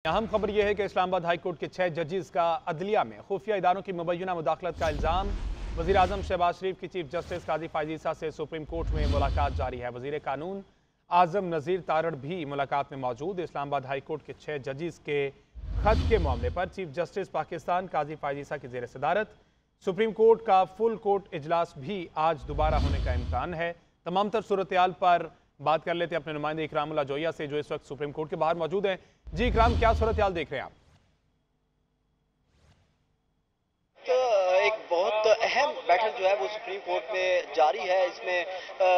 अहम खबर यह है कि इस्लामाबाद हाई कोर्ट के 6 जजेस का अदलिया में खुफिया इदारों की मुबैना मुदाखलत का इल्ज़ाम। वज़ीर आज़म शहबाज शरीफ की चीफ जस्टिस काजी फायज़ ईसा से सुप्रीम कोर्ट में मुलाकात जारी है। वज़ीर कानून आज़म नज़ीर तारड़ भी मुलाकात में मौजूद। इस्लामाबाद हाई कोर्ट के 6 जजेस के खत के मामले पर चीफ जस्टिस पाकिस्तान काजी फायज़ ईसा की ज़ेर सदारत सुप्रीम कोर्ट का फुल कोर्ट इजलास भी आज दोबारा होने का इम्कान है। तमाम तर सूरत हाल पर बात कर लेते हैं अपने नुमाइंदे इकरामुल्लाह जोया से, जो इस वक्त सुप्रीम कोर्ट के बाहर मौजूद हैं। जी इकराम, क्या सूरत हाल देख रहे हैं आप? एक बहुत अहम बैठक जो है वो सुप्रीम कोर्ट में जारी है। इसमें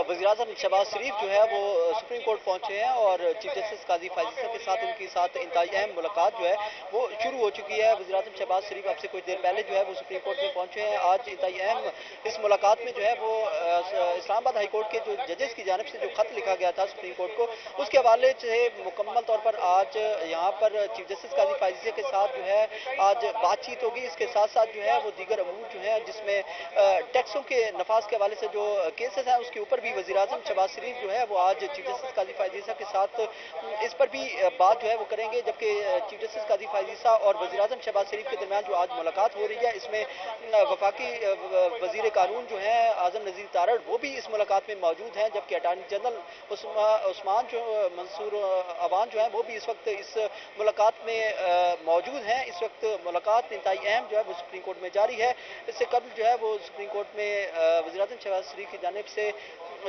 वज़ीर आज़म शहबाज शरीफ जो है वो सुप्रीम कोर्ट पहुंचे हैं और चीफ जस्टिस काजी फायज़ ईसा के साथ उनकी इंतहाई अहम मुलाकात जो है वो शुरू हो चुकी है। वज़ीर आज़म शहबाज शरीफ अब से कुछ देर पहले जो है वो सुप्रीम कोर्ट में पहुंचे हैं। आज इंतहाई अहम इस मुलाकात में जो है वो इस्लामाबाद हाई कोर्ट के जो जजेस की जानिब से जो खत लिखा गया था सुप्रीम कोर्ट को, उसके हवाले से मुकम्मल तौर पर आज यहाँ पर चीफ जस्टिस काजी फायज़ ईसा के साथ जो है आज बातचीत होगी। इसके साथ साथ जो है वो दीगर अमूर जो है जिसमें टैक्सों के नफाज के हवाले से जो केसेस हैं उसके ऊपर भी वज़ीर आज़म शहबाज शरीफ जो है वो आज चीफ जस्टिस काजी फायज़ ईसा के साथ इस पर भी बात जो है वो करेंगे। जबकि चीफ जस्टिस काजी फायज़ ईसा और वज़ीर आज़म शहबाज शरीफ के दरमियान जो आज मुलाकात हो रही है, इसमें वफाकी वज़ीर कानून जो है आज़म नज़ीर तारड़ वो भी इस मुलाकात में मौजूद हैं। जबकि अटार्नी जनरल उस्मान जो मंसूर अवान जो है वो भी इस वक्त इस मुलाकात में मौजूद हैं। इस वक्त मुलाकात इंतहाई अहम जो है वो सुप्रीम कोर्ट में जारी है। इससे कबल जो है वो सुप्रीम कोर्ट में वज़ीर आज़म शहबाज शरीफ की जानिब से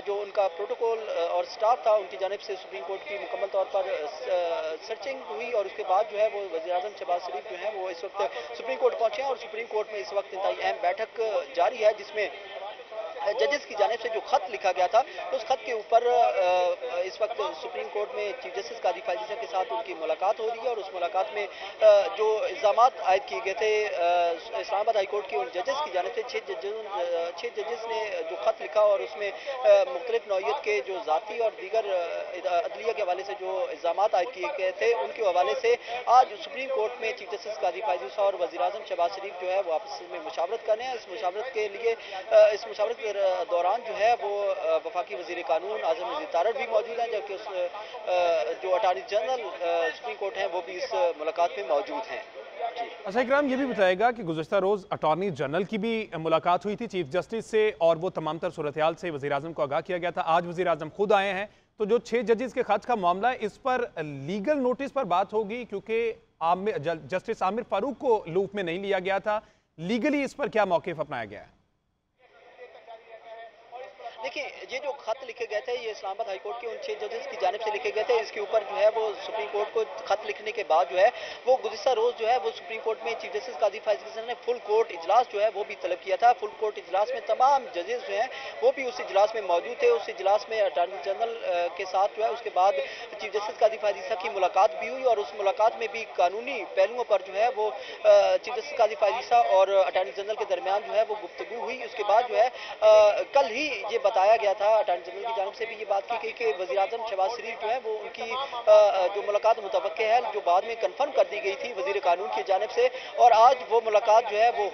जो उनका प्रोटोकॉल और स्टाफ था उनकी जानिब से सुप्रीम कोर्ट की मुकम्मल तौर पर सर्चिंग हुई और उसके बाद जो है वो वज़ीर आज़म शहबाज शरीफ जो है वो इस वक्त सुप्रीम कोर्ट पहुंचे हैं और सुप्रीम कोर्ट में इस वक्त इंतहाई अहम बैठक जारी है, जिसमें जजेस की जानिब से जो खत लिखा गया था उस खत के ऊपर इस वक्त सुप्रीम कोर्ट में चीफ जस्टिस काजी फायज़ ईसा के साथ उनकी मुलाकात हो रही है। और उस मुलाकात में जो इल्ज़ामात आयद किए गए थे इस्लामाबाद हाई कोर्ट के उन जजेस की जानिब से 6 जजेस ने जो खत लिखा और उसमें मुख्तलिफ नौइयत के जो ज़ाती और दीगर अदलिया के हवाले से जो इल्ज़ामात आयद किए गए थे उनके हवाले से आज सुप्रीम कोर्ट में चीफ जस्टिस काजी फायज़ ईसा और वज़ीर आज़म शहबाज शरीफ जो है वो आपस में मुशावरत कर रहे हैं। इस मुशावरत के लिए इस मुशावरत के दौरान जो है वो वफाकी वज़ीर कानून आज़म नज़ीर तारड़ भी मौजूद हैं, जबकि जो अटार्नी जनरल सुप्रीम कोर्ट हैं वो भी इस मुलाकात में मौजूद हैं। अच्छा इकराम, ये भी बताएगा कि गुज़श्ता रोज़ अटॉर्नी जनरल की भी मुलाकात हुई थी चीफ जस्टिस से और वो तमाम तर सूरत हाल से वज़ीर आज़म को आगाह किया गया था। आज वज़ीर आज़म खुद आए हैं, तो जो 6 जजेस के खत का मामला है इस पर लीगल नोटिस पर बात होगी, क्योंकि जस्टिस आमिर फारूक को लूप में नहीं लिया गया था। लीगली इस पर क्या मौक़िफ़ अपनाया गया है? देखिए, ये जो खत लिखे गए थे ये इस्लामाबाद हाई कोर्ट के उन 6 जजेस की जानिब से लिखे गए थे। इसके ऊपर जो है वो सुप्रीम कोर्ट को खत लिखने के बाद जो है वो गुज़िश्ता रोज़ जो है वो सुप्रीम कोर्ट में चीफ जस्टिस काजी फायज़ ईसा ने फुल कोर्ट इजलास जो है वो भी तलब किया था। फुल कोर्ट इजलास में तमाम जजेस जो हैं वो भी उस इजलास में मौजूद थे। उस इजलास में अटार्नी जनरल के साथ जो है उसके बाद चीफ जस्टिस काजी फायज़ ईसा की मुलाकात भी हुई और उस मुलाकात में भी कानूनी पहलुओं पर जो है वो चीफ जस्टिस काजी फायज़ ईसा और अटार्नी जनरल के दरमियान जो है वो गुफ्तगू हुई। उसके बाद जो है कल ही ये बताया गया था, अटार्नी जनरल की जानिब से भी ये बात की गई कि वज़ीर आज़म शहबाज शरीफ जो है वो उनकी जो मुलाकात मुतवक्के है जो बाद में कन्फर्म कर दी गई थी वज़ीर कानून की जानिब से, और आज वो मुलाकात जो है वो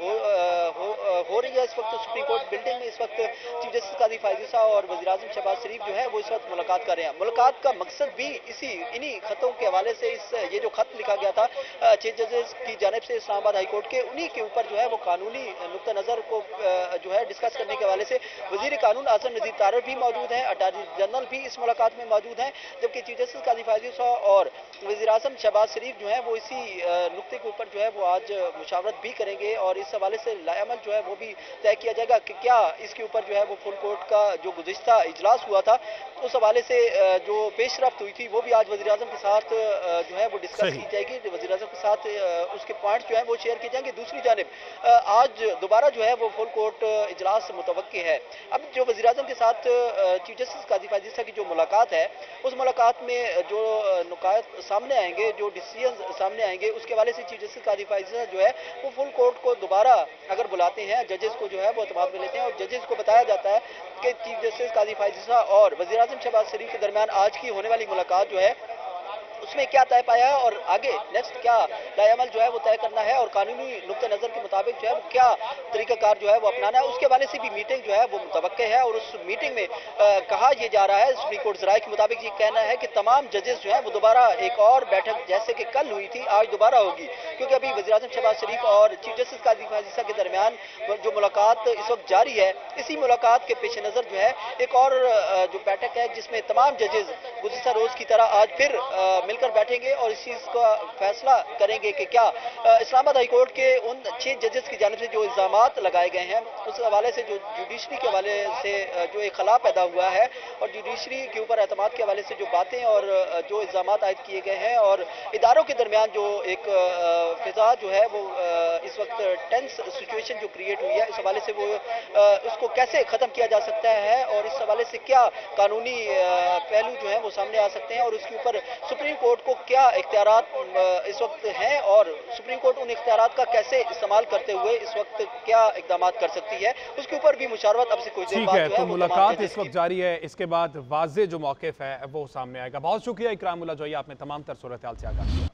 हो रही है। इस वक्त सुप्रीम कोर्ट बिल्डिंग में इस वक्त चीफ जस्टिस काजी फायज़ ईसा और वज़ीर आज़म शहबाज शरीफ जो है वो इस वक्त मुलाकात कर रहे हैं। मुलाकात का मकसद भी इन्हीं खतों के हवाले से ये जो खत लिखा गया था 6 जजेस की जानिब से इस्लामाबाद हाई कोर्ट के, उन्हीं के ऊपर जो है वो कानूनी नुक्ता नज़र को जो है डिस्कस करने के हवाले से वज़ीर कानून आज़म नज़ीर तारड़ भी मौजूद हैं, अटार्नी जनरल भी इस मुलाकात में मौजूद हैं। जबकि चीफ जस्टिस काजी फायज़ ईसा और वज़ीर आज़म शहबाज शरीफ जो है वो इसी नुक्ते के ऊपर जो है वो आज मुशावरत भी करेंगे और इस हवाले से लाएमल जो है वो भी तय किया जाएगा कि क्या इसके ऊपर जो है वो फुल कोर्ट का जो गुज़िश्ता इजलास हुआ था उस हवाले से जो पेशरफ्त हुई थी वो भी आज वज़ीर आज़म के साथ जो है वो डिस्कस की जाएगी। वज़ीर आज़म के साथ उसके पॉइंट्स जो है वो शेयर किए जाएंगे। दूसरी जानिब आज दोबारा जो है वो फुल कोर्ट इजलास मुतवक्की है। अब जो वज़ीर आज़म के साथ चीफ जस्टिस काजी फायज़ ईसा की जो मुलाकात है उस मुलाकात में जो नुकात सामने आएंगे, जो डिसीजन सामने आएंगे, उसके हवाले से चीफ जस्टिस काजी फायज़ ईसा जो है वो फुल कोर्ट को दोबारा अगर बुलाते हैं, जजेस को जो है वो एतमाद में लेते हैं और जजेस को बताया जाता है कि चीफ जस्टिस काजी फायज़ ईसा और वज़ीर आज़म शहबाज शरीफ के दरमियान आज की होने वाली मुलाकात जो है उसमें क्या तय पाया है और आगे नेक्स्ट क्या लाएअमल जो है वो तय करना है और कानूनी नुक्ते नजर के मुताबिक जो है वो क्या तरीकाकार जो है वो अपनाना है, उसके हवाले से भी मीटिंग जो है वो मुतवक्के है। और उस मीटिंग में कहा यह जा रहा है, सुप्रीम कोर्ट ज़राए के मुताबिक ये कहना है कि तमाम जजेस जो है वो दोबारा एक और बैठक जैसे कि कल हुई थी आज दोबारा होगी, क्योंकि अभी वज़ीर-ए-आज़म शहबाज शरीफ और चीफ जस्टिस काज़ी फायज़ ईसा के दरमियान जो मुलाकात इस वक्त जारी है, इसी मुलाकात के पेश नज़र जो है एक और जो बैठक है जिसमें तमाम जजेस गुज़िश्ता रोज की तरह आज फिर मिलकर बैठेंगे और इस चीज़ का फैसला करेंगे कि क्या इस्लामाबाद हाई कोर्ट के उन 6 जजेस की जानिब से जो इल्ज़ामात लगाए गए हैं उस हवाले से, जो जुडिशरी के हवाले से जो एक खला पैदा हुआ है और जुडिशरी के ऊपर एतमाद के हवाले से जो बातें और जो इल्ज़ामात आयद किए गए हैं और इदारों के दरमियान जो एक फिजा जो है वो इस वक्त टेंस सिचुएशन जो क्रिएट हुई है, इस हवाले से वो उसको कैसे ख़त्म किया जा सकता है और इस हवाले से क्या कानूनी पहलू जो है वो सामने आ सकते हैं और उसके ऊपर सुप्रीम कोर्ट को क्या इख्तियारात इस वक्त हैं और सुप्रीम कोर्ट उन इख्तियारात का कैसे इस्तेमाल करते हुए इस वक्त क्या इकदाम कर सकती है, उसके ऊपर भी मुशावरत अब से कुछ देर ठीक बाद है। जो तो है मुलाकात इस वक्त जारी है, इसके बाद वाज़े जो मौक़िफ़ है वो सामने आएगा। बहुत शुक्रिया इकरामुल्लाह जोई, आपने तमाम तर सूरत हाल से आगाह किया।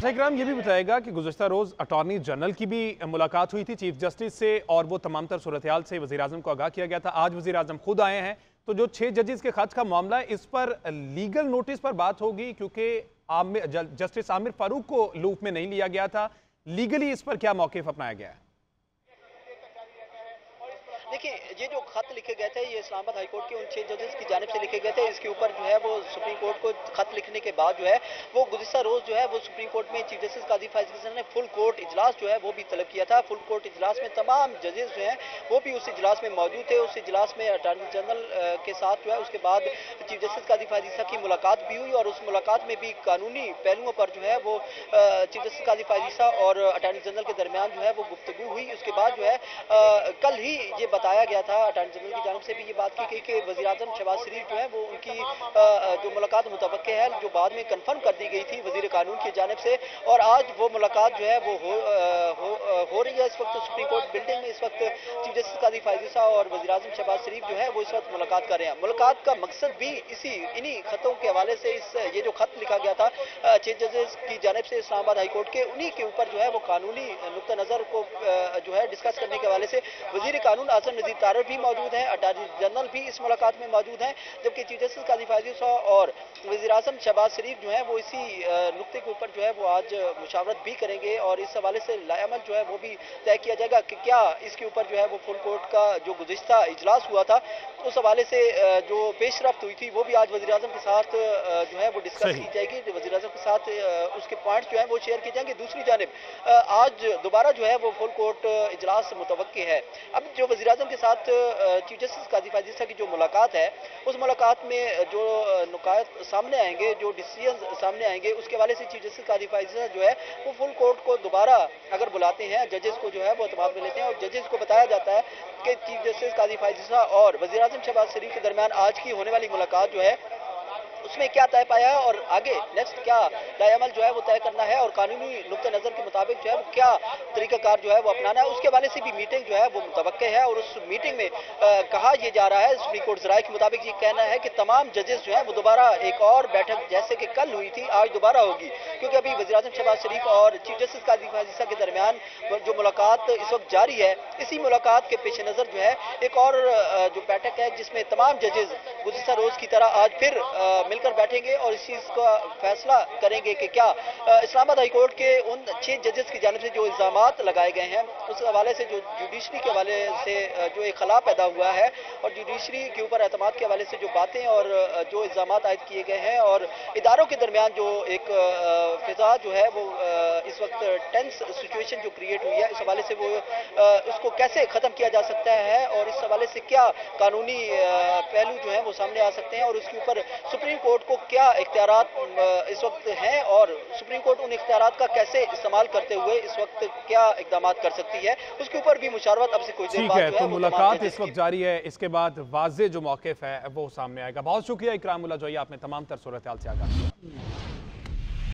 इकराम, ये भी बताएगा कि गुज़श्ता रोज़ अटॉर्नी जनरल की भी मुलाकात हुई थी चीफ जस्टिस से और वो तमाम तर सूरत हाल से वज़ीर आज़म को आगाह किया गया था। आज वज़ीर आज़म खुद आए हैं, तो जो 6 जजेस के खर्च का मामला है इस पर लीगल नोटिस पर बात होगी, क्योंकि जस्टिस आमिर फारूक को लूप में नहीं लिया गया था। लीगली इस पर क्या मौक़िफ़ अपनाया गया है? देखिए, ये जो खत लिखे गए थे ये इस्लामाबाद हाई कोर्ट के उन 6 जजेस की जानिब से लिखे गए थे। इसके ऊपर जो है वो सुप्रीम कोर्ट को खत लिखने के बाद जो है वो गुज़िश्ता रोज जो है वो सुप्रीम कोर्ट में चीफ जस्टिस काज़ी फायज़ ईसा ने फुल कोर्ट इजलास जो है वो भी तलब किया था। फुल कोर्ट इजलास में तमाम जजेस जो हैं वो भी उस इजलास में मौजूद थे। उस इजलास में अटॉर्नी जनरल के साथ जो है उसके बाद चीफ जस्टिस काज़ी फायज़ ईसा की मुलाकात भी हुई और उस मुलाकात में भी कानूनी पहलुओं पर जो है वो चीफ जस्टिस काज़ी फायज़ ईसा और अटॉर्नी जनरल के दरमियान जो है वो गुफ्तगू हुई। उसके बाद जो है कल ही ये बताया गया था, अटॉर्नी जनरल की जानिब से भी ये बात की गई कि वज़ीर-ए-आज़म शहबाज शरीफ जो है वो उनकी जो मुलाकात मुतवक्के है जो बाद में कन्फर्म कर दी गई थी वज़ीर कानून की जानिब से, और आज वो मुलाकात जो है वो हो रही है। इस वक्त सुप्रीम कोर्ट बिल्डिंग में इस वक्त चीफ जस्टिस काज़ी फायज़ ईसा और वज़ीर-ए-आज़म शहबाज शरीफ जो है वो इस वक्त मुलाकात कर रहे हैं। मुलाकात का मकसद भी इन्हीं खतों के हवाले से ये जो खत लिखा गया था 6 जजेस की जानिब से इस्लामाबाद हाई कोर्ट के, उन्हीं के ऊपर जो है वो कानूनी नुक्ता नज़र को जो है डिस्कस करने के हवाले से वज़ीर कानून आज़म नज़ीर तारर भी मौजूद हैं, अटॉर्नी जनरल भी इस मुलाकात में मौजूद हैं, जबकि चीफ जस्टिस काज़ी फायज़ ईसा और वज़ीर-ए-आज़म शहबाज शरीफ जो है वो इसी नुक्ते के ऊपर जो है वो आज मुशावरत भी करेंगे और इस हवाले से लाएअमल जो है वो भी तय किया जाएगा कि क्या इसके ऊपर जो है वो फुल कोर्ट का जो गुज़िश्ता इजलास हुआ था उस हवाले से जो पेशरफ्त हुई थी वो भी आज वज़ीर-ए-आज़म के साथ जो है वो डिस्कस की जाएगी। वज़ीर-ए-आज़म के साथ उसके पॉइंट्स जो है वो शेयर किए जाएंगे। दूसरी जानिब आज दोबारा जो है वो फुल कोर्ट इजलास मुतवक्की है। अब जो वज़ीर-ए-आज़म के साथ चीफ जस्टिस काज़ी फायज़ ईसा की जो मुलाकात है उस मुलाकात में जो नुकात सामने आएंगे, जो डिसीजन सामने आएंगे, उसके हवाले से चीफ जस्टिस काज़ी फायज़ ईसा जो है वो फुल कोर्ट को दोबारा अगर बुलाते हैं, जजेस को जो है वो एतमाद में लेते हैं और जजेस को बताया जाता है कि चीफ जस्टिस काज़ी फायज़ ईसा और वज़ीर-ए-आज़म शहबाज शरीफ के दरमियान आज की होने वाली मुलाकात जो है उसमें क्या तय पाया है और आगे नेक्स्ट क्या लाएअमल जो है वो तय करना है और कानूनी नुक्ते नज़र के मुताबिक जो है वो क्या तरीकाकार जो है वो अपनाना है, उसके हवाले से भी मीटिंग जो है वो मुतवक्के है। और उस मीटिंग में कहा यह जा रहा है, सुप्रीम कोर्ट ज़राए के मुताबिक ये कहना है कि तमाम जजेस जो है वो दोबारा एक और बैठक जैसे कि कल हुई थी आज दोबारा होगी, क्योंकि अभी वज़ीर-ए-आज़म शहबाज शरीफ और चीफ जस्टिस काज़ी फायज़ ईसा के दरमियान जो मुलाकात इस वक्त जारी है, इसी मुलाकात के पेश नज़र जो है एक और जो बैठक है जिसमें तमाम जजेस गुज़िश्ता रोज की तरह आज फिर मिलकर बैठेंगे और इस चीज़ का फैसला करेंगे कि क्या इस्लामाबाद हाई कोर्ट के उन 6 जजेस की जानिब से जो इल्ज़ामात लगाए गए हैं उस हवाले से, जो जुडिशरी के हवाले से जो एक खला पैदा हुआ है और जुडिशरी के ऊपर एतमाद के हवाले से जो बातें और जो इल्ज़ामात आयद किए गए हैं और इदारों के दरमियान जो एक फिजा जो है वो इस वक्त टेंस सिचुएशन जो क्रिएट हुई है, इस हवाले से वो उसको कैसे ख़त्म किया जा सकता है और इस हवाले से क्या कानूनी पहलू जो है वो सामने आ सकते हैं और उसके ऊपर सुप्रीम कोर्ट को क्या इख्तियारात इस वक्त हैं और सुप्रीम कोर्ट उन इख्तियारात का कैसे इस्तेमाल करते हुए इस वक्त क्या इकदाम कर सकती है, उसके ऊपर भी मुशावरत अब से कुछ देर बाद जो है तो मुलाकात इस वक्त जारी है, इसके बाद वाज़े जो मौक़िफ़ है वो सामने आएगा। बहुत शुक्रिया इकरामुल्लाह जोई, आपने तमाम तर सूरत हाल से आगाह किया।